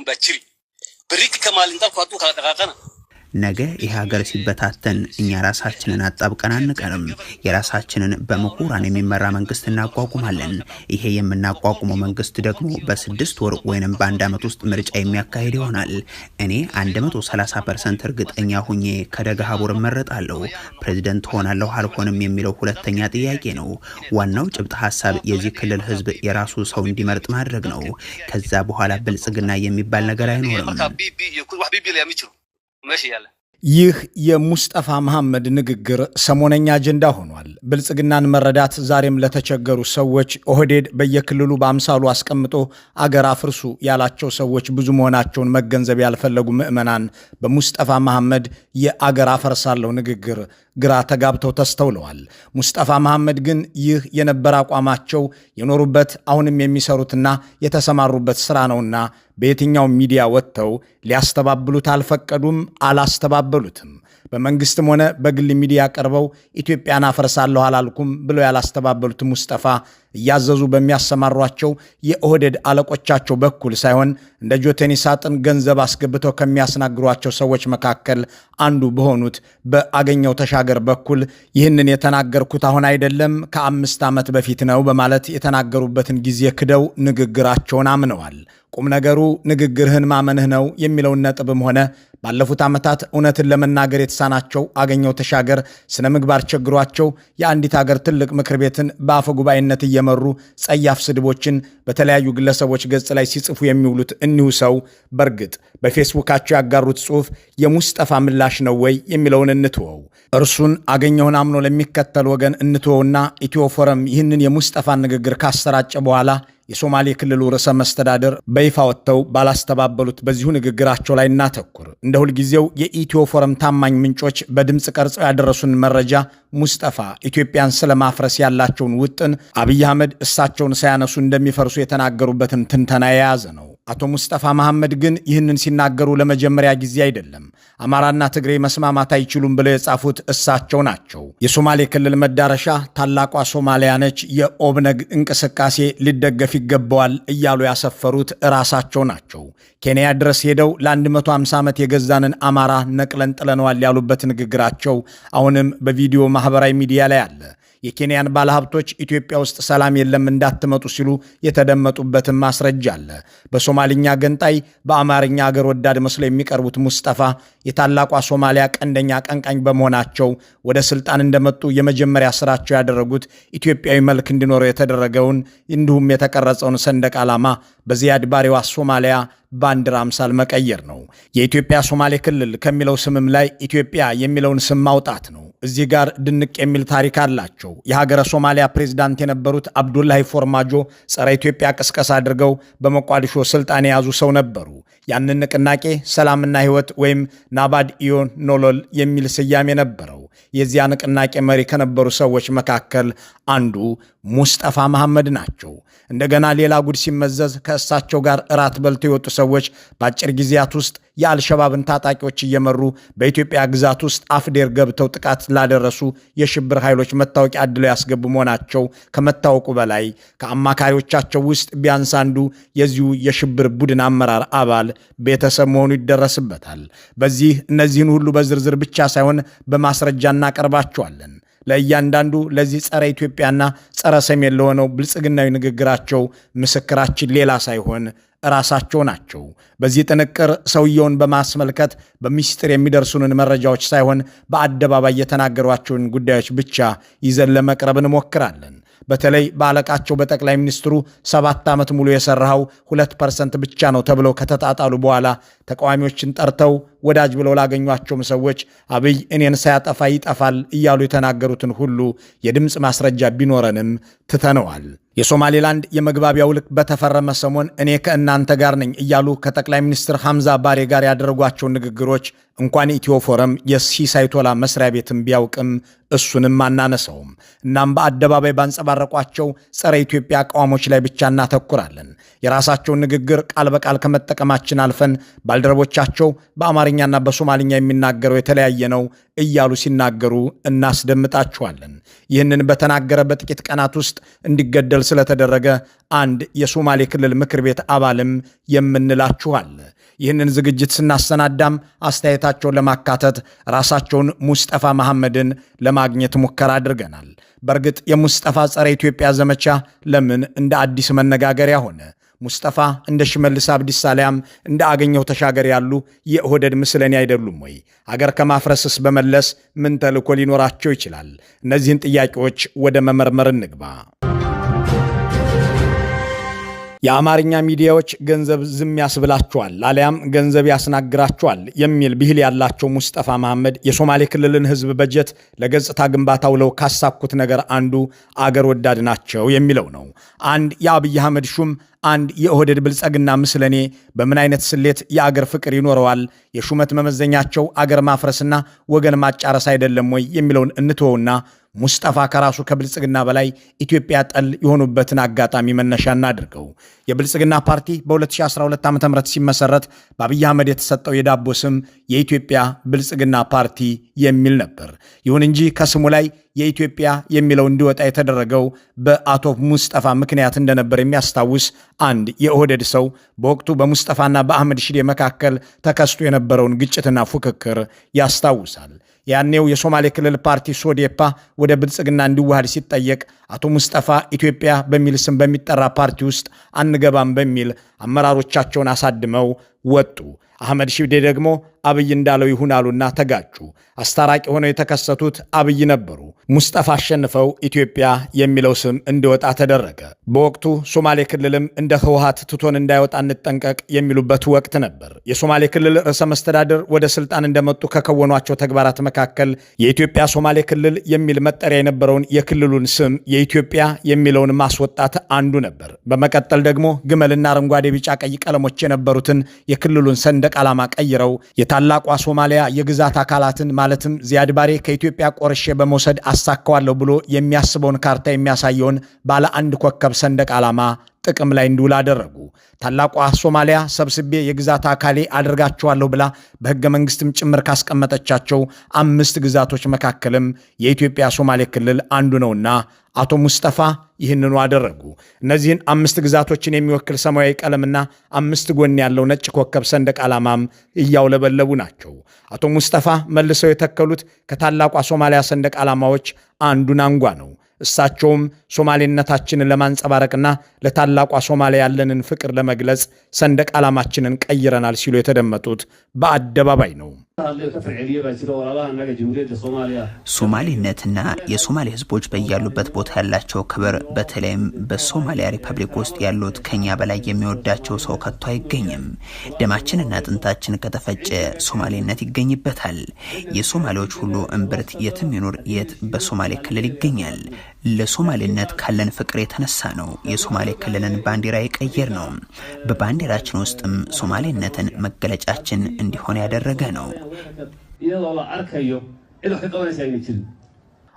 በችሪ ብሪክ ከማልንታ ቋጡ ካደቃቀና ነገ የሀገር ሲበታተን እኛ ራሳችንን አጣብቀን አንቀርም። የራሳችንን በምሁራን የሚመራ መንግስት እናቋቁማለን። ይሄ የምናቋቁመው መንግስት ደግሞ በ6 ወር ወይንም በአንድ ዓመት ውስጥ ምርጫ የሚያካሂድ ይሆናል። እኔ 130% እርግጠኛ ሆኜ ከደገሃቡር እመረጣለሁ። ፕሬዝዳንት ሆናለሁ አልሆንም የሚለው ሁለተኛ ጥያቄ ነው። ዋናው ጭብጥ ሐሳብ የዚህ ክልል ህዝብ የራሱ ሰው እንዲመርጥ ማድረግ ነው። ከዛ በኋላ ብልጽግና የሚባል ነገር አይኖርም። ይህ የሙስጠፋ መሐመድ ንግግር ሰሞነኛ አጀንዳ ሆኗል። ብልጽግናን መረዳት ዛሬም ለተቸገሩ ሰዎች ኦህዴድ በየክልሉ በአምሳሉ አስቀምጦ አገር አፍርሱ ያላቸው ሰዎች ብዙ መሆናቸውን መገንዘብ ያልፈለጉ ምዕመናን በሙስጠፋ መሐመድ የአገር አፈርሳለሁ ንግግር ግራ ተጋብተው ተስተውለዋል። ሙስጠፋ መሐመድ ግን ይህ የነበረ አቋማቸው የኖሩበት አሁንም የሚሰሩትና የተሰማሩበት ስራ ነውና በየትኛው ሚዲያ ወጥተው ሊያስተባብሉት አልፈቀዱም፣ አላስተባበሉትም። በመንግስትም ሆነ በግል ሚዲያ ቀርበው ኢትዮጵያን አፈርሳለሁ አላልኩም ብለው ያላስተባበሉት ሙስጠፋ እያዘዙ በሚያሰማሯቸው የኦህዴድ አለቆቻቸው በኩል ሳይሆን እንደ ጆተኒ ሳጥን ገንዘብ አስገብተው ከሚያስናግሯቸው ሰዎች መካከል አንዱ በሆኑት በአገኘው ተሻገር በኩል ይህንን የተናገርኩት አሁን አይደለም ከ5 ዓመት በፊት ነው በማለት የተናገሩበትን ጊዜ ክደው ንግግራቸውን አምነዋል። ቁም ነገሩ ንግግርህን ማመንህ ነው የሚለውን ነጥብም ሆነ ባለፉት ዓመታት እውነትን ለመናገር የተሳናቸው አገኘው ተሻገር ስነ ምግባር ቸግሯቸው የአንዲት ሀገር ትልቅ ምክር ቤትን በአፈ ጉባኤነት እየመሩ ጸያፍ ስድቦችን በተለያዩ ግለሰቦች ገጽ ላይ ሲጽፉ የሚውሉት እኒሁ ሰው በእርግጥ በፌስቡካቸው ያጋሩት ጽሑፍ የሙስጠፋ ምላሽ ነው ወይ የሚለውን እንትወው። እርሱን አገኘውን አምኖ ለሚከተል ወገን እንትወውና ኢትዮ ፎረም ይህንን የሙስጠፋን ንግግር ካሰራጨ በኋላ የሶማሌ ክልሉ ርዕሰ መስተዳድር በይፋ ወጥተው ባላስተባበሉት በዚሁ ንግግራቸው ላይ እናተኩር። እንደ ሁልጊዜው የኢትዮ ፎረም ታማኝ ምንጮች በድምፅ ቀርጸው ያደረሱን መረጃ ሙስጠፋ ኢትዮጵያን ስለማፍረስ ያላቸውን ውጥን አብይ አህመድ እሳቸውን ሳያነሱ እንደሚፈርሱ የተናገሩበትን ትንተና የያዘ ነው። አቶ ሙስጠፋ መሐመድ ግን ይህንን ሲናገሩ ለመጀመሪያ ጊዜ አይደለም። አማራና ትግሬ መስማማት አይችሉም ብለው የጻፉት እሳቸው ናቸው። የሶማሌ ክልል መዳረሻ ታላቋ ሶማሊያ ነች፣ የኦብነግ እንቅስቃሴ ሊደገፍ ይገባዋል እያሉ ያሰፈሩት ራሳቸው ናቸው። ኬንያ ድረስ ሄደው ለ150 ዓመት የገዛንን አማራ ነቅለን ጥለነዋል ያሉበት ንግግራቸው አሁንም በቪዲዮ ማህበራዊ ሚዲያ ላይ አለ። የኬንያን ባለሀብቶች ኢትዮጵያ ውስጥ ሰላም የለም እንዳትመጡ ሲሉ የተደመጡበትን ማስረጃ አለ። በሶማሊኛ ገንጣይ በአማርኛ አገር ወዳድ መስለው የሚቀርቡት ሙስጠፋ የታላቋ ሶማሊያ ቀንደኛ ቀንቃኝ በመሆናቸው ወደ ስልጣን እንደመጡ የመጀመሪያ ስራቸው ያደረጉት ኢትዮጵያዊ መልክ እንዲኖረው የተደረገውን እንዲሁም የተቀረጸውን ሰንደቅ ዓላማ በዚያድ ባሬዋ ሶማሊያ ባንዲራ አምሳል መቀየር ነው። የኢትዮጵያ ሶማሌ ክልል ከሚለው ስምም ላይ ኢትዮጵያ የሚለውን ስም ማውጣት ነው። እዚህ ጋር ድንቅ የሚል ታሪክ አላቸው። የሀገረ ሶማሊያ ፕሬዝዳንት የነበሩት አብዱላሂ ፎርማጆ ጸረ ኢትዮጵያ ቅስቀሳ አድርገው በሞቃዲሾ ስልጣን የያዙ ሰው ነበሩ። ያንን ንቅናቄ ሰላምና ሕይወት ወይም ናባድ ኢዮን ኖሎል የሚል ስያሜ ነበረው። የዚያ ንቅናቄ መሪ ከነበሩ ሰዎች መካከል አንዱ ሙስጠፋ መሐመድ ናቸው። እንደገና ሌላ ጉድ ሲመዘዝ ከእሳቸው ጋር እራት በልተው የወጡ ሰዎች በአጭር ጊዜያት ውስጥ የአልሸባብን ታጣቂዎች እየመሩ በኢትዮጵያ ግዛት ውስጥ አፍዴር ገብተው ጥቃት ላደረሱ የሽብር ኃይሎች መታወቂያ አድለው ያስገቡ መሆናቸው ከመታወቁ በላይ ከአማካሪዎቻቸው ውስጥ ቢያንስ አንዱ የዚሁ የሽብር ቡድን አመራር አባል ቤተሰብ መሆኑ ይደረስበታል። በዚህ እነዚህን ሁሉ በዝርዝር ብቻ ሳይሆን በማስረጃ እናቀርባቸዋለን። ለእያንዳንዱ ለዚህ ጸረ ኢትዮጵያና ጸረ ሰሜን ለሆነው ብልጽግናዊ ንግግራቸው ምስክራችን ሌላ ሳይሆን ራሳቸው ናቸው። በዚህ ጥንቅር ሰውየውን በማስመልከት በሚስጥር የሚደርሱንን መረጃዎች ሳይሆን በአደባባይ የተናገሯቸውን ጉዳዮች ብቻ ይዘን ለመቅረብ እንሞክራለን። በተለይ በአለቃቸው በጠቅላይ ሚኒስትሩ 7 ዓመት ሙሉ የሰራው 2% ብቻ ነው ተብለው ከተጣጣሉ በኋላ ተቃዋሚዎችን ጠርተው ወዳጅ ብለው ላገኟቸውም ሰዎች አብይ እኔን ሳያጠፋ ይጠፋል እያሉ የተናገሩትን ሁሉ የድምፅ ማስረጃ ቢኖረንም ትተነዋል። የሶማሌላንድ የመግባቢያ ውል በተፈረመ ሰሞን እኔ ከእናንተ ጋር ነኝ እያሉ ከጠቅላይ ሚኒስትር ሐምዛ ባሬ ጋር ያደረጓቸው ንግግሮች እንኳን ኢትዮ ፎረም የሲሳይ ቶላ መስሪያ ቤትም ቢያውቅም እሱንም አናነሳውም። እናም በአደባባይ ባንጸባረቋቸው ጸረ ኢትዮጵያ አቋሞች ላይ ብቻ እናተኩራለን። የራሳቸውን ንግግር ቃል በቃል ከመጠቀማችን አልፈን ባልደረቦቻቸው በአማርኛና በሶማሊኛ የሚናገረው የተለያየ ነው እያሉ ሲናገሩ እናስደምጣችኋለን። ይህንን በተናገረ በጥቂት ቀናት ውስጥ እንዲገደል ስለተደረገ አንድ የሶማሌ ክልል ምክር ቤት አባልም የምንላችኋል። ይህንን ዝግጅት ስናሰናዳም አስተያየታቸውን ለማካተት ራሳቸውን ሙስጠፋ መሐመድን ለማግኘት ሙከራ አድርገናል። በእርግጥ የሙስጠፋ ጸረ ኢትዮጵያ ዘመቻ ለምን እንደ አዲስ መነጋገሪያ ሆነ? ሙስጠፋ እንደ ሽመልስ አብዲሳ አሊያም እንደ አገኘሁ ተሻገር ያሉ የኦህዴድ ምስለኔ አይደሉም ወይ? አገር ከማፍረስስ በመለስ ምን ተልዕኮ ሊኖራቸው ይችላል? እነዚህን ጥያቄዎች ወደ መመርመር እንግባ። የአማርኛ ሚዲያዎች ገንዘብ ዝም ያስብላቸዋል አሊያም ገንዘብ ያስናግራቸዋል የሚል ብሂል ያላቸው ሙስጠፋ መሐመድ የሶማሌ ክልልን ሕዝብ በጀት ለገጽታ ግንባታ ውለው ካሳኩት ነገር አንዱ አገር ወዳድ ናቸው የሚለው ነው። አንድ የአብይ አህመድ ሹም አንድ የኦህዴድ ብልጽግና ምስለኔ በምን አይነት ስሌት የአገር ፍቅር ይኖረዋል? የሹመት መመዘኛቸው አገር ማፍረስና ወገን ማጫረስ አይደለም ወይ የሚለውን እንትወውና ሙስጠፋ ከራሱ ከብልጽግና በላይ ኢትዮጵያ ጠል የሆኑበትን አጋጣሚ መነሻ እናድርገው። የብልጽግና ፓርቲ በ2012 ዓ.ም ሲመሰረት በአብይ አህመድ የተሰጠው የዳቦ ስም የኢትዮጵያ ብልጽግና ፓርቲ የሚል ነበር። ይሁን እንጂ ከስሙ ላይ የኢትዮጵያ የሚለው እንዲወጣ የተደረገው በአቶ ሙስጠፋ ምክንያት እንደነበር የሚያስታውስ አንድ የኦህዴድ ሰው በወቅቱ በሙስጠፋና በአህመድ ሺዴ መካከል ተከስቶ የነበረውን ግጭትና ፉክክር ያስታውሳል። ያኔው የሶማሌ ክልል ፓርቲ ሶዴፓ ወደ ብልጽግና እንዲዋሃድ ሲጠየቅ አቶ ሙስጠፋ ኢትዮጵያ በሚል ስም በሚጠራ ፓርቲ ውስጥ አንገባም በሚል አመራሮቻቸውን አሳድመው ወጡ። አህመድ ሺዴ ደግሞ አብይ እንዳለው ይሁናሉና ተጋጩ። አስታራቂ ሆነው የተከሰቱት አብይ ነበሩ። ሙስጠፋ አሸንፈው ኢትዮጵያ የሚለው ስም እንዲወጣ ተደረገ። በወቅቱ ሶማሌ ክልልም እንደ ህወሓት ትቶን እንዳይወጣ እንጠንቀቅ የሚሉበት ወቅት ነበር። የሶማሌ ክልል ርዕሰ መስተዳድር ወደ ስልጣን እንደመጡ ከከወኗቸው ተግባራት መካከል የኢትዮጵያ ሶማሌ ክልል የሚል መጠሪያ የነበረውን የክልሉን ስም የኢትዮጵያ የሚለውን ማስወጣት አንዱ ነበር። በመቀጠል ደግሞ ግመልና አረንጓዴ፣ ቢጫ፣ ቀይ ቀለሞች የነበሩትን የክልሉን ሰንደቅ ዓላማ ቀይረው የታላቋ ሶማሊያ የግዛት አካላትን ማለትም ዚያድ ባሬ ከኢትዮጵያ ቆርሼ በመውሰድ አሳካዋለሁ ብሎ የሚያስበውን ካርታ የሚያሳየውን ባለ አንድ ኮከብ ሰንደቅ ዓላማ ጥቅም ላይ እንዲውል አደረጉ። ታላቋ ሶማሊያ ሰብስቤ የግዛት አካሌ አድርጋቸዋለሁ ብላ በሕገ መንግስትም ጭምር ካስቀመጠቻቸው 5 ግዛቶች መካከልም የኢትዮጵያ ሶማሌ ክልል አንዱ ነውና አቶ ሙስጠፋ ይህንኑ አደረጉ። እነዚህን 5 ግዛቶችን የሚወክል ሰማያዊ ቀለምና 5 ጎን ያለው ነጭ ኮከብ ሰንደቅ ዓላማም እያውለበለቡ ናቸው። አቶ ሙስጠፋ መልሰው የተከሉት ከታላቋ ሶማሊያ ሰንደቅ ዓላማዎች አንዱን አንጓ ነው። እሳቸውም ሶማሌነታችንን ለማንጸባረቅና ለታላቋ ሶማሊያ ያለንን ፍቅር ለመግለጽ ሰንደቅ ዓላማችንን ቀይረናል ሲሉ የተደመጡት በአደባባይ ነው። ሶማሌነትና የሶማሌ ህዝቦች በያሉበት ቦታ ያላቸው ክብር፣ በተለይም በሶማሊያ ሪፐብሊክ ውስጥ ያሉት ከኛ በላይ የሚወዳቸው ሰው ከቶ አይገኝም። ደማችንና አጥንታችን ከተፈጨ ሶማሌነት ይገኝበታል። የሶማሌዎች ሁሉ እምብርት የትም ይኑር የት በሶማሌ ክልል ይገኛል። ለሶማሌነት ካለን ፍቅር የተነሳ ነው የሶማሌ ክልልን ባንዲራ የቀየር ነው። በባንዲራችን ውስጥም ሶማሌነትን መገለጫችን እንዲሆን ያደረገ ነው።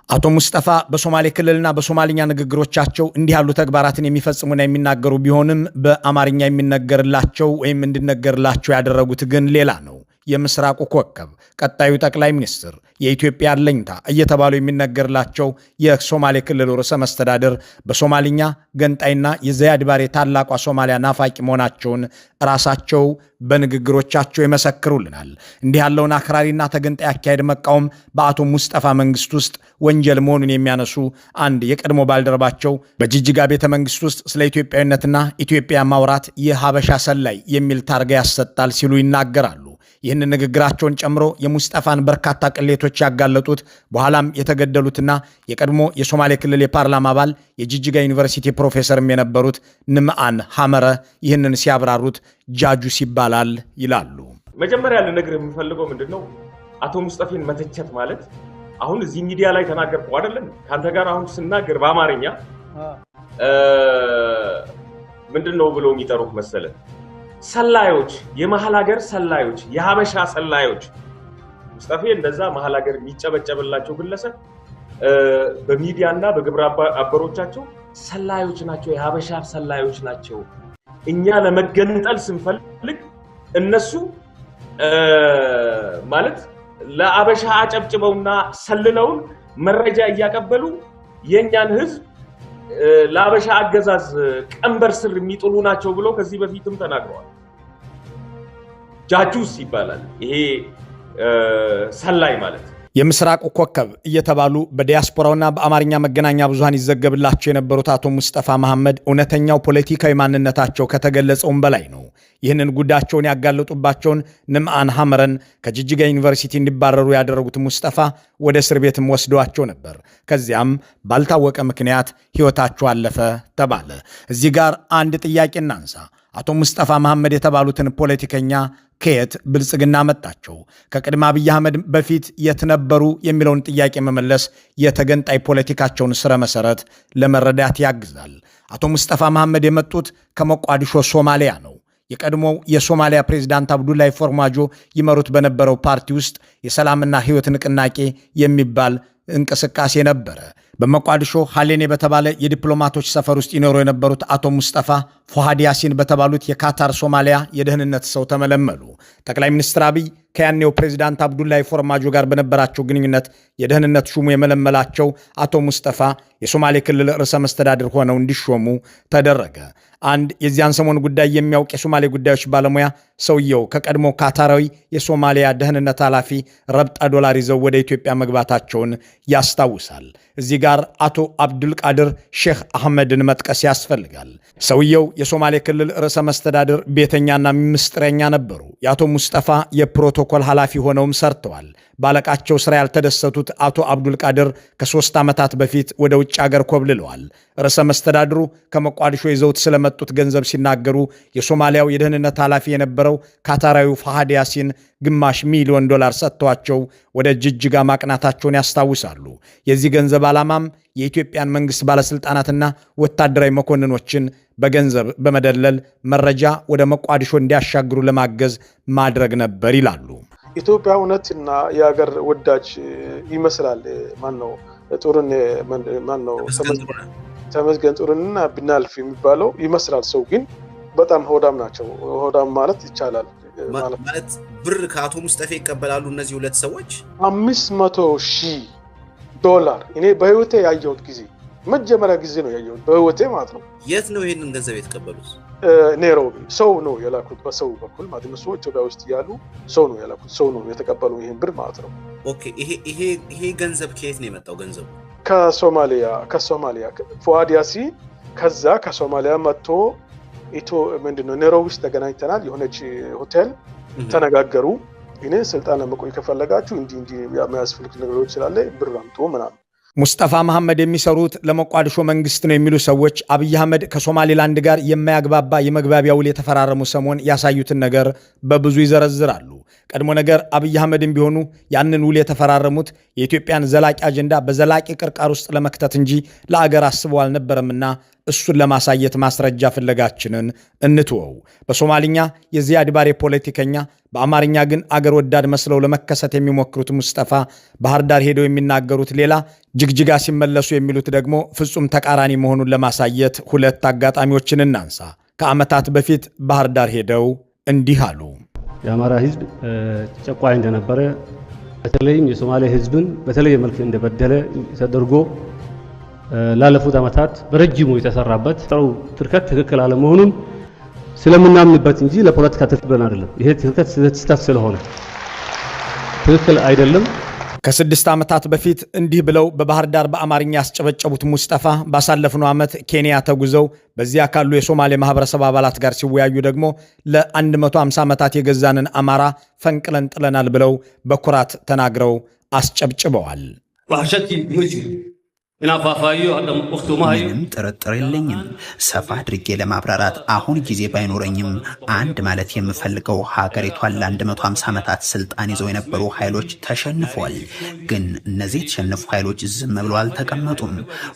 አቶ ሙስጠፋ በሶማሌ ክልልና በሶማሊኛ ንግግሮቻቸው እንዲህ ያሉ ተግባራትን የሚፈጽሙና የሚናገሩ ቢሆንም በአማርኛ የሚነገርላቸው ወይም እንዲነገርላቸው ያደረጉት ግን ሌላ ነው። የምስራቁ ኮከብ፣ ቀጣዩ ጠቅላይ ሚኒስትር፣ የኢትዮጵያ አለኝታ እየተባሉ የሚነገርላቸው የሶማሌ ክልል ርዕሰ መስተዳድር በሶማሊኛ ገንጣይና የዚያድ ባሬ ታላቋ ሶማሊያ ናፋቂ መሆናቸውን ራሳቸው በንግግሮቻቸው ይመሰክሩልናል። እንዲህ ያለውን አክራሪና ተገንጣይ አካሄድ መቃወም በአቶ ሙስጠፋ መንግስት ውስጥ ወንጀል መሆኑን የሚያነሱ አንድ የቀድሞ ባልደረባቸው በጅጅጋ ቤተ መንግስት ውስጥ ስለ ኢትዮጵያዊነትና ኢትዮጵያ ማውራት የሀበሻ ሰላይ የሚል ታርጋ ያሰጣል ሲሉ ይናገራሉ። ይህን ንግግራቸውን ጨምሮ የሙስጠፋን በርካታ ቅሌቶች ያጋለጡት በኋላም የተገደሉትና የቀድሞ የሶማሌ ክልል የፓርላማ አባል የጅጅጋ ዩኒቨርሲቲ ፕሮፌሰርም የነበሩት ንምአን ሐመረ ይህንን ሲያብራሩት ጃጁስ ይባላል ይላሉ። መጀመሪያ ልነግር የምፈልገው ምንድነው አቶ ሙስጠፋን መተቸት ማለት አሁን እዚህ ሚዲያ ላይ ተናገርኩ አይደለም ካንተ ጋር አሁን ስናገር በአማርኛ ምንድነው ብሎ የሚጠሩት መሰለ ሰላዮች፣ የመሃል ሀገር ሰላዮች፣ የሀበሻ ሰላዮች። ሙስጠፋ እንደዛ መሃል ሀገር የሚጨበጨብላቸው ግለሰብ በሚዲያና በግብረ አበሮቻቸው ሰላዮች ናቸው፣ የሀበሻ ሰላዮች ናቸው እኛ ለመገንጠል ስንፈልግ እነሱ ማለት ለአበሻ አጨብጭበውና ሰልለውን መረጃ እያቀበሉ የኛን ህዝብ ለአበሻ አገዛዝ ቀንበር ስር የሚጥሉ ናቸው ብሎ ከዚህ በፊትም ተናግረዋል። ጃጁስ ይባላል ይሄ ሰላይ ማለት። የምስራቁ ኮከብ እየተባሉ በዲያስፖራውና በአማርኛ መገናኛ ብዙሃን ይዘገብላቸው የነበሩት አቶ ሙስጠፋ መሐመድ እውነተኛው ፖለቲካዊ ማንነታቸው ከተገለጸውም በላይ ነው። ይህንን ጉዳቸውን ያጋለጡባቸውን ንምአን ሐመረን ከጅጅጋ ዩኒቨርሲቲ እንዲባረሩ ያደረጉት ሙስጠፋ ወደ እስር ቤትም ወስደዋቸው ነበር። ከዚያም ባልታወቀ ምክንያት ሕይወታቸው አለፈ ተባለ። እዚህ ጋር አንድ ጥያቄ እናንሳ። አቶ ሙስጠፋ መሐመድ የተባሉትን ፖለቲከኛ ከየት ብልጽግና መጣቸው? ከቅድመ አብይ አህመድ በፊት የት ነበሩ የሚለውን ጥያቄ መመለስ የተገንጣይ ፖለቲካቸውን ስረ መሰረት ለመረዳት ያግዛል። አቶ ሙስጠፋ መሐመድ የመጡት ከሞቃዲሾ ሶማሊያ ነው። የቀድሞው የሶማሊያ ፕሬዝዳንት አብዱላይ ፎርማጆ ይመሩት በነበረው ፓርቲ ውስጥ የሰላምና ሕይወት ንቅናቄ የሚባል እንቅስቃሴ ነበረ። በሞቃዲሾ ሐሌኔ በተባለ የዲፕሎማቶች ሰፈር ውስጥ ይኖሩ የነበሩት አቶ ሙስጠፋ ፉሃድ ያሲን በተባሉት የካታር ሶማሊያ የደህንነት ሰው ተመለመሉ። ጠቅላይ ሚኒስትር አብይ ከያኔው ፕሬዝዳንት አብዱላይ ፎርማጆ ጋር በነበራቸው ግንኙነት የደህንነት ሹሙ የመለመላቸው አቶ ሙስጠፋ የሶማሌ ክልል ርዕሰ መስተዳድር ሆነው እንዲሾሙ ተደረገ። አንድ የዚያን ሰሞን ጉዳይ የሚያውቅ የሶማሌ ጉዳዮች ባለሙያ ሰውየው ከቀድሞ ካታራዊ የሶማሊያ ደህንነት ኃላፊ ረብጣ ዶላር ይዘው ወደ ኢትዮጵያ መግባታቸውን ያስታውሳል። እዚህ ጋር አቶ አብዱልቃድር ሼክ አህመድን መጥቀስ ያስፈልጋል። ሰውየው የሶማሌ ክልል ርዕሰ መስተዳድር ቤተኛና ምስጢረኛ ነበሩ። የአቶ ሙስጠፋ የፕሮቶኮል ኃላፊ ሆነውም ሰርተዋል። ባለቃቸው ስራ ያልተደሰቱት አቶ አብዱልቃድር ከ3 ዓመታት በፊት ወደ ውጭ ሀገር ኮብልለዋል። ርዕሰ መስተዳድሩ ከሞቃዲሾ ይዘውት ስለመጡት ገንዘብ ሲናገሩ የሶማሊያው የደህንነት ኃላፊ የነበረው ካታራዊው ፋሃድ ያሲን $500,000 ሰጥተዋቸው ወደ ጅጅጋ ማቅናታቸውን ያስታውሳሉ። የዚህ ገንዘብ ዓላማም የኢትዮጵያን መንግሥት ባለሥልጣናትና ወታደራዊ መኮንኖችን በገንዘብ በመደለል መረጃ ወደ ሞቃዲሾ እንዲያሻግሩ ለማገዝ ማድረግ ነበር ይላሉ። ኢትዮጵያ እውነትና የሀገር ወዳጅ ይመስላል። ማነው ተመስገን ጥሩንና ብናልፍ የሚባለው ይመስላል። ሰው ግን በጣም ሆዳም ናቸው። ሆዳም ማለት ይቻላል ማለት ብር ከአቶ ሙስጠፋ ይቀበላሉ እነዚህ ሁለት ሰዎች $500,000 እኔ በህይወቴ ያየሁት ጊዜ መጀመሪያ ጊዜ ነው ያየሁት በህይወቴ ማለት ነው። የት ነው ይሄንን ገንዘብ የተቀበሉት? ኔሮቢ ሰው ነው የላኩት። በሰው በኩል ማለት ነው። ሰው ኢትዮጵያ ውስጥ ያሉ ሰው ነው የላኩት። ሰው ነው የተቀበለው ይሄን ብር ማለት ነው። ኦኬ ይሄ ገንዘብ ከየት ነው የመጣው? ገንዘቡ ከሶማሊያ ፉአድ ያሲን ከዛ ከሶማሊያ መጥቶ ምንድነው ኔሮቢ ውስጥ ተገናኝተናል። የሆነች ሆቴል ተነጋገሩ። እኔ ስልጣን ለመቆየት ከፈለጋችሁ እንዲህ የሚያስፈልግ ነገሮች ስላለ ብር አምጡ ምናምን። ሙስጠፋ መሐመድ የሚሰሩት ለሞቃዲሾ መንግስት ነው የሚሉ ሰዎች አብይ አህመድ ከሶማሌላንድ ጋር የማያግባባ የመግባቢያ ውል የተፈራረሙ ሰሞን ያሳዩትን ነገር በብዙ ይዘረዝራሉ። ቀድሞ ነገር አብይ አህመድም ቢሆኑ ያንን ውል የተፈራረሙት የኢትዮጵያን ዘላቂ አጀንዳ በዘላቂ ቅርቃር ውስጥ ለመክተት እንጂ ለአገር አስበው አልነበረምና እሱን ለማሳየት ማስረጃ ፍለጋችንን እንትወው። በሶማሊኛ የዚያድ ባሬ ፖለቲከኛ፣ በአማርኛ ግን አገር ወዳድ መስለው ለመከሰት የሚሞክሩት ሙስጠፋ ባህር ዳር ሄደው የሚናገሩት ሌላ፣ ጅግጅጋ ሲመለሱ የሚሉት ደግሞ ፍጹም ተቃራኒ መሆኑን ለማሳየት ሁለት አጋጣሚዎችን እናንሳ። ከዓመታት በፊት ባህር ዳር ሄደው እንዲህ አሉ። የአማራ ህዝብ ጨቋኝ እንደነበረ በተለይም የሶማሌ ህዝብን በተለየ መልክ እንደበደለ ተደርጎ ላለፉት ዓመታት በረጅሙ የተሰራበት ጥሩ ትርከት ትክክል አለመሆኑን ስለምናምንበት እንጂ ለፖለቲካ ትክክል አይደለም። ይሄ ትርከት ስህተት ስለሆነ ትክክል አይደለም። ከ6 ዓመታት በፊት እንዲህ ብለው በባህር ዳር በአማርኛ ያስጨበጨቡት ሙስጠፋ ባሳለፍነው ዓመት ኬንያ ተጉዘው በዚያ ካሉ የሶማሌ ማህበረሰብ አባላት ጋር ሲወያዩ ደግሞ ለ150 ዓመታት የገዛንን አማራ ፈንቅለን ጥለናል ብለው በኩራት ተናግረው አስጨብጭበዋል። ምንም ጥርጥር የለኝም። ሰፋ አድርጌ ለማብራራት አሁን ጊዜ ባይኖረኝም አንድ ማለት የምፈልገው ሀገሪቷን ለ150 ዓመታት ስልጣን ይዘው የነበሩ ኃይሎች ተሸንፈዋል። ግን እነዚህ የተሸነፉ ኃይሎች ዝም ብለው አልተቀመጡም።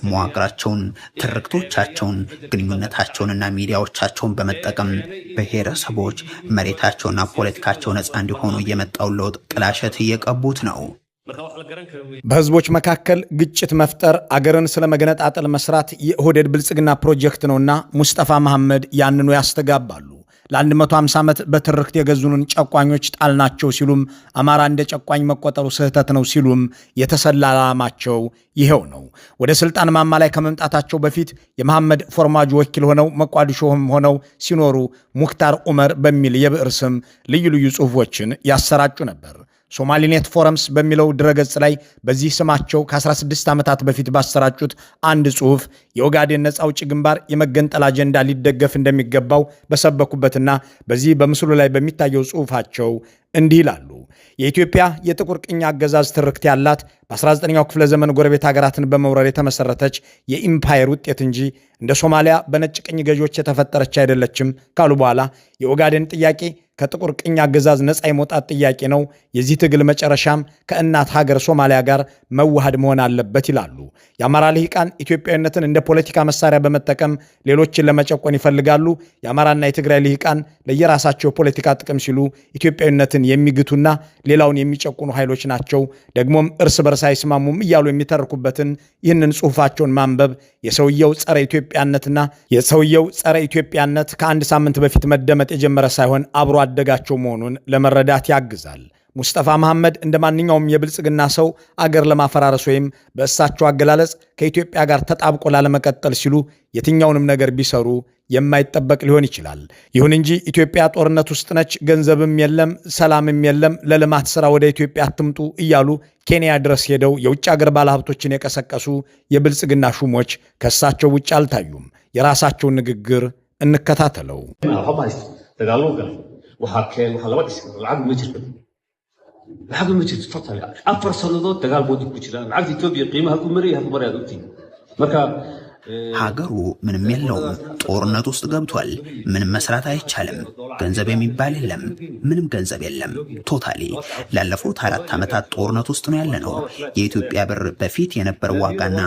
መዋቅራቸውን፣ ትርክቶቻቸውን፣ ግንኙነታቸውንና ሚዲያዎቻቸውን በመጠቀም ብሔረሰቦች መሬታቸውና ፖለቲካቸው ነፃ እንዲሆኑ የመጣውን ለውጥ ጥላሸት እየቀቡት ነው። በህዝቦች መካከል ግጭት መፍጠር አገርን ስለመገነጣጠል መስራት የኦህዴድ ብልጽግና ፕሮጀክት ነውና ሙስጠፋ መሐመድ ያንኑ ያስተጋባሉ። ለ150 ዓመት በትርክት የገዙንን ጨቋኞች ጣልናቸው ሲሉም አማራ እንደ ጨቋኝ መቆጠሩ ስህተት ነው ሲሉም የተሰላ ዓላማቸው ይሄው ነው። ወደ ስልጣን ማማ ላይ ከመምጣታቸው በፊት የመሐመድ ፎርማጆ ወኪል ሆነው መቋዲሾም ሆነው ሲኖሩ ሙክታር ዑመር በሚል የብዕር ስም ልዩ ልዩ ጽሑፎችን ያሰራጩ ነበር። ሶማሊኔት ፎረምስ በሚለው ድረገጽ ላይ በዚህ ስማቸው ከ16 ዓመታት በፊት ባሰራጩት አንድ ጽሑፍ የኦጋዴን ነፃ አውጪ ግንባር የመገንጠል አጀንዳ ሊደገፍ እንደሚገባው በሰበኩበትና በዚህ በምስሉ ላይ በሚታየው ጽሑፋቸው እንዲህ ይላሉ። የኢትዮጵያ የጥቁር ቅኝ አገዛዝ ትርክት ያላት በ19ኛው ክፍለ ዘመን ጎረቤት ሀገራትን በመውረር የተመሰረተች የኢምፓየር ውጤት እንጂ እንደ ሶማሊያ በነጭ ቅኝ ገዢዎች የተፈጠረች አይደለችም ካሉ በኋላ የኦጋዴን ጥያቄ ከጥቁር ቅኝ አገዛዝ ነፃ የመውጣት ጥያቄ ነው። የዚህ ትግል መጨረሻም ከእናት ሀገር ሶማሊያ ጋር መዋሃድ መሆን አለበት ይላሉ። የአማራ ልሂቃን ኢትዮጵያዊነትን እንደ ፖለቲካ መሳሪያ በመጠቀም ሌሎችን ለመጨቆን ይፈልጋሉ። የአማራና የትግራይ ልሂቃን ለየራሳቸው ፖለቲካ ጥቅም ሲሉ ኢትዮጵያዊነትን የሚግቱና ሌላውን የሚጨቁኑ ኃይሎች ናቸው። ደግሞም እርስ በርስ አይስማሙም እያሉ የሚተርኩበትን ይህንን ጽሑፋቸውን ማንበብ የሰውየው ጸረ ኢትዮጵያነት ከአንድ ሳምንት በፊት መደመጥ የጀመረ ሳይሆን አብሮ አደጋቸው መሆኑን ለመረዳት ያግዛል። ሙስጠፋ መሐመድ እንደ ማንኛውም የብልጽግና ሰው አገር ለማፈራረስ ወይም በእሳቸው አገላለጽ ከኢትዮጵያ ጋር ተጣብቆ ላለመቀጠል ሲሉ የትኛውንም ነገር ቢሰሩ የማይጠበቅ ሊሆን ይችላል። ይሁን እንጂ ኢትዮጵያ ጦርነት ውስጥ ነች፣ ገንዘብም የለም፣ ሰላምም የለም፣ ለልማት ሥራ ወደ ኢትዮጵያ አትምጡ እያሉ ኬንያ ድረስ ሄደው የውጭ አገር ባለሀብቶችን የቀሰቀሱ የብልጽግና ሹሞች ከእሳቸው ውጭ አልታዩም። የራሳቸውን ንግግር እንከታተለው። lacag ma jirto total 4 sanadood dagaal boodi ku jiraan lacag Ethiopia qiimaha ku maray halku maray adugtii marka ሀገሩ ምንም የለውም። ጦርነት ውስጥ ገብቷል። ምንም መስራት አይቻልም። ገንዘብ የሚባል የለም። ምንም ገንዘብ የለም። ቶታሊ ላለፉት 4 ዓመታት ጦርነት ውስጥ ነው ያለነው። የኢትዮጵያ ብር በፊት የነበረው ዋጋና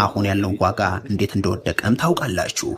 አሁን ያለው ዋጋ እንዴት እንደወደቀም ታውቃላችሁ።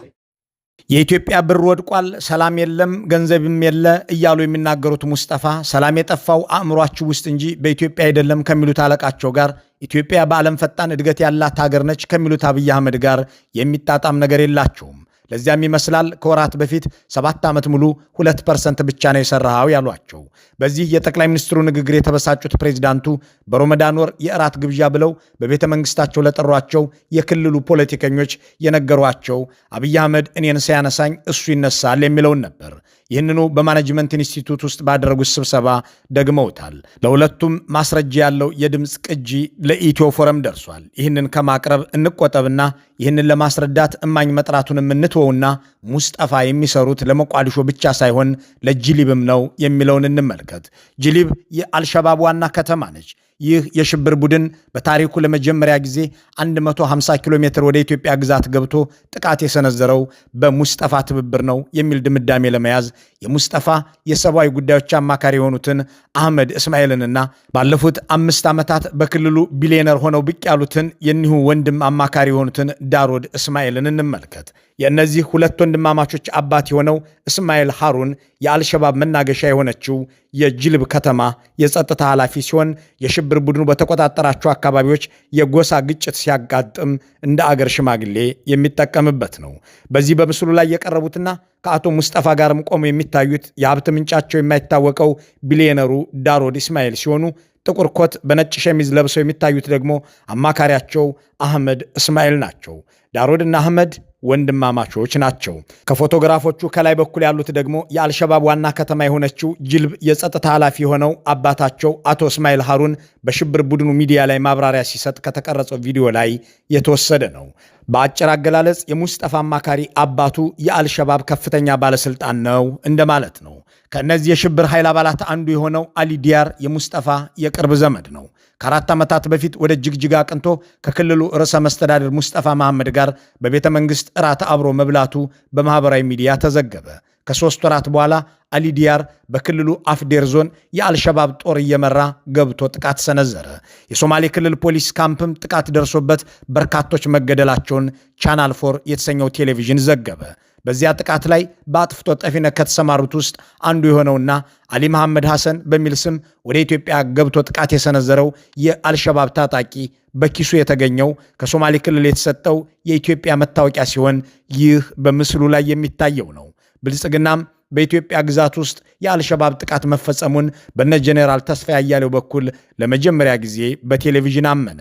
የኢትዮጵያ ብር ወድቋል፣ ሰላም የለም፣ ገንዘብም የለ እያሉ የሚናገሩት ሙስጠፋ ሰላም የጠፋው አእምሯችሁ ውስጥ እንጂ በኢትዮጵያ አይደለም ከሚሉት አለቃቸው ጋር ኢትዮጵያ በዓለም ፈጣን እድገት ያላት ሀገር ነች ከሚሉት አብይ አህመድ ጋር የሚጣጣም ነገር የላቸውም። ለዚያም ይመስላል ከወራት በፊት 7 ዓመት ሙሉ 2% ብቻ ነው የሰራው ያሏቸው። በዚህ የጠቅላይ ሚኒስትሩ ንግግር የተበሳጩት ፕሬዝዳንቱ በሮመዳን ወር የእራት ግብዣ ብለው በቤተ መንግስታቸው ለጠሯቸው የክልሉ ፖለቲከኞች የነገሯቸው አብይ አህመድ እኔን ሳያነሳኝ እሱ ይነሳል የሚለውን ነበር። ይህንኑ በማኔጅመንት ኢንስቲትዩት ውስጥ ባደረጉት ስብሰባ ደግመውታል። ለሁለቱም ማስረጃ ያለው የድምፅ ቅጂ ለኢትዮ ፎረም ደርሷል። ይህንን ከማቅረብ እንቆጠብና ይህንን ለማስረዳት እማኝ መጥራቱንም እንትወውና ሙስጠፋ የሚሰሩት ለሞቃዲሾ ብቻ ሳይሆን ለጅሊብም ነው የሚለውን እንመልከት። ጅሊብ የአልሸባብ ዋና ከተማ ነች። ይህ የሽብር ቡድን በታሪኩ ለመጀመሪያ ጊዜ 150 ኪሎ ሜትር ወደ ኢትዮጵያ ግዛት ገብቶ ጥቃት የሰነዘረው በሙስጠፋ ትብብር ነው የሚል ድምዳሜ ለመያዝ የሙስጠፋ የሰብአዊ ጉዳዮች አማካሪ የሆኑትን አህመድ እስማኤልንና ባለፉት 5 ዓመታት በክልሉ ቢሊዮነር ሆነው ብቅ ያሉትን የኒሁ ወንድም አማካሪ የሆኑትን ዳሮድ እስማኤልን እንመልከት። የእነዚህ ሁለት ወንድማማቾች አባት የሆነው እስማኤል ሃሩን የአልሸባብ መናገሻ የሆነችው የጅልብ ከተማ የጸጥታ ኃላፊ ሲሆን የሽብር ቡድኑ በተቆጣጠራቸው አካባቢዎች የጎሳ ግጭት ሲያጋጥም እንደ አገር ሽማግሌ የሚጠቀምበት ነው። በዚህ በምስሉ ላይ የቀረቡትና ከአቶ ሙስጠፋ ጋርም ቆመው የሚታዩት የሀብት ምንጫቸው የማይታወቀው ቢሊዮነሩ ዳሮድ እስማኤል ሲሆኑ ጥቁር ኮት በነጭ ሸሚዝ ለብሰው የሚታዩት ደግሞ አማካሪያቸው አህመድ እስማኤል ናቸው። ዳሮድና አህመድ ወንድማማቾች ናቸው። ከፎቶግራፎቹ ከላይ በኩል ያሉት ደግሞ የአልሸባብ ዋና ከተማ የሆነችው ጅልብ የጸጥታ ኃላፊ የሆነው አባታቸው አቶ እስማኤል ሃሩን በሽብር ቡድኑ ሚዲያ ላይ ማብራሪያ ሲሰጥ ከተቀረጸው ቪዲዮ ላይ የተወሰደ ነው። በአጭር አገላለጽ የሙስጠፋ አማካሪ አባቱ የአልሸባብ ከፍተኛ ባለስልጣን ነው እንደማለት ነው። ከእነዚህ የሽብር ኃይል አባላት አንዱ የሆነው አሊ ዲያር የሙስጠፋ የቅርብ ዘመድ ነው። ከ4 ዓመታት በፊት ወደ ጅግጅጋ አቅንቶ ከክልሉ ርዕሰ መስተዳድር ሙስጠፋ መሐመድ ጋር በቤተ መንግሥት እራት አብሮ መብላቱ በማኅበራዊ ሚዲያ ተዘገበ። ከ3 ወራት በኋላ አሊ ዲያር በክልሉ አፍዴር ዞን የአልሸባብ ጦር እየመራ ገብቶ ጥቃት ሰነዘረ። የሶማሌ ክልል ፖሊስ ካምፕም ጥቃት ደርሶበት በርካቶች መገደላቸውን ቻናል 4 የተሰኘው ቴሌቪዥን ዘገበ። በዚያ ጥቃት ላይ በአጥፍቶ ጠፊነት ከተሰማሩት ውስጥ አንዱ የሆነውና አሊ መሐመድ ሐሰን በሚል ስም ወደ ኢትዮጵያ ገብቶ ጥቃት የሰነዘረው የአልሸባብ ታጣቂ በኪሱ የተገኘው ከሶማሌ ክልል የተሰጠው የኢትዮጵያ መታወቂያ ሲሆን ይህ በምስሉ ላይ የሚታየው ነው። ብልጽግናም በኢትዮጵያ ግዛት ውስጥ የአልሸባብ ጥቃት መፈጸሙን በነ ጄኔራል ተስፋዬ አያሌው በኩል ለመጀመሪያ ጊዜ በቴሌቪዥን አመነ።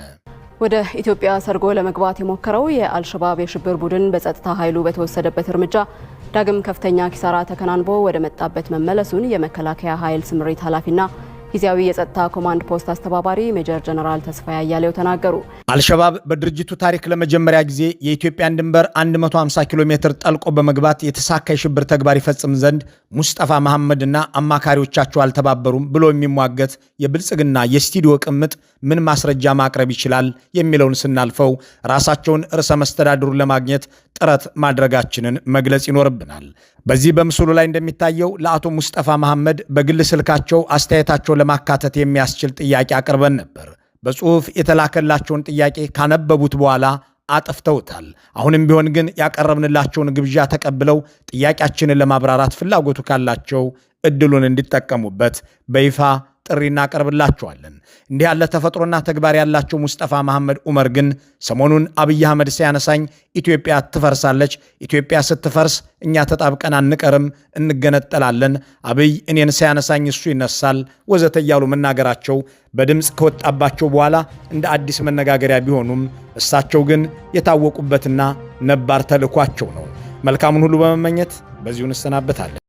ወደ ኢትዮጵያ ሰርጎ ለመግባት የሞከረው የአልሸባብ የሽብር ቡድን በጸጥታ ኃይሉ በተወሰደበት እርምጃ ዳግም ከፍተኛ ኪሳራ ተከናንቦ ወደ መጣበት መመለሱን የመከላከያ ኃይል ስምሪት ኃላፊና ጊዜያዊ የጸጥታ ኮማንድ ፖስት አስተባባሪ ሜጀር ጀነራል ተስፋዬ አያሌው ተናገሩ። አልሸባብ በድርጅቱ ታሪክ ለመጀመሪያ ጊዜ የኢትዮጵያን ድንበር 150 ኪሎ ሜትር ጠልቆ በመግባት የተሳካ የሽብር ተግባር ይፈጽም ዘንድ ሙስጠፋ መሐመድና አማካሪዎቻቸው አልተባበሩም ብሎ የሚሟገት የብልጽግና የስቱዲዮ ቅምጥ ምን ማስረጃ ማቅረብ ይችላል የሚለውን ስናልፈው ራሳቸውን ርዕሰ መስተዳድሩን ለማግኘት ጥረት ማድረጋችንን መግለጽ ይኖርብናል። በዚህ በምስሉ ላይ እንደሚታየው ለአቶ ሙስጠፋ መሐመድ በግል ስልካቸው አስተያየታቸው ለማካተት የሚያስችል ጥያቄ አቅርበን ነበር። በጽሁፍ የተላከላቸውን ጥያቄ ካነበቡት በኋላ አጥፍተውታል። አሁንም ቢሆን ግን ያቀረብንላቸውን ግብዣ ተቀብለው ጥያቄያችንን ለማብራራት ፍላጎቱ ካላቸው እድሉን እንዲጠቀሙበት በይፋ ጥሪ እናቀርብላቸዋለን። እንዲህ ያለ ተፈጥሮና ተግባር ያላቸው ሙስጠፋ መሐመድ ዑመር ግን ሰሞኑን አብይ አህመድ ሲያነሳኝ ኢትዮጵያ ትፈርሳለች፣ ኢትዮጵያ ስትፈርስ እኛ ተጣብቀን አንቀርም፣ እንገነጠላለን፣ አብይ እኔን ሲያነሳኝ እሱ ይነሳል ወዘተ እያሉ መናገራቸው በድምፅ ከወጣባቸው በኋላ እንደ አዲስ መነጋገሪያ ቢሆኑም እሳቸው ግን የታወቁበትና ነባር ተልኳቸው ነው። መልካሙን ሁሉ በመመኘት በዚሁ እንሰናበታለን።